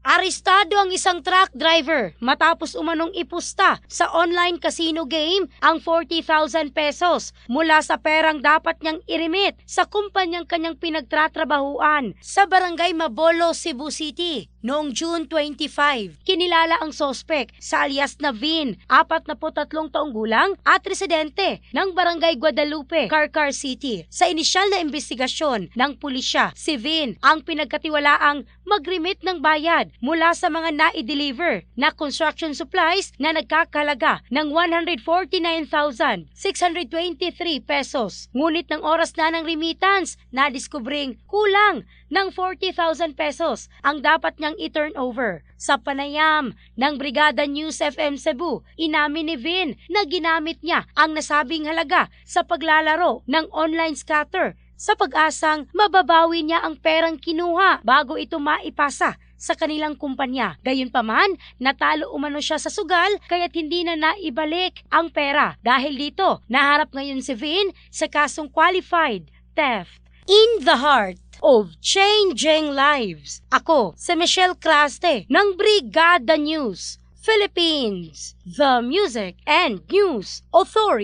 Arestado ang isang truck driver matapos umanong ipusta sa online casino game ang 40,000 pesos mula sa perang dapat niyang irimit sa kumpanyang kanyang pinagtatrabahuan sa Barangay Mabolo, Cebu City. Noong June 25, kinilala ang sospek sa alias na Vin, 43 taong gulang at residente ng Barangay Guadalupe, Carcar City. Sa inisyal na investigasyon ng pulisya, si Vin ang pinagkatiwalaang mag-remit ng bayad mula sa mga na-i-deliver na construction supplies na nagkakalaga ng 149,623 pesos. Ngunit ng oras na ng remittance, nadiskubring kulang ng 40,000 pesos ang dapat niyang i-turn over. Sa panayam ng Brigada News FM Cebu, inamin ni Vin na ginamit niya ang nasabing halaga sa paglalaro ng online scatter sa pag-asang mababawi niya ang perang kinuha bago ito maipasa sa kanilang kumpanya. Gayunpaman, natalo umano siya sa sugal kaya't hindi na naibalik ang pera. Dahil dito, naharap ngayon si Vin sa kasong qualified theft. In the heart of changing lives, ako si Michelle Craste ng Brigada News Philippines, the Music and News Authority.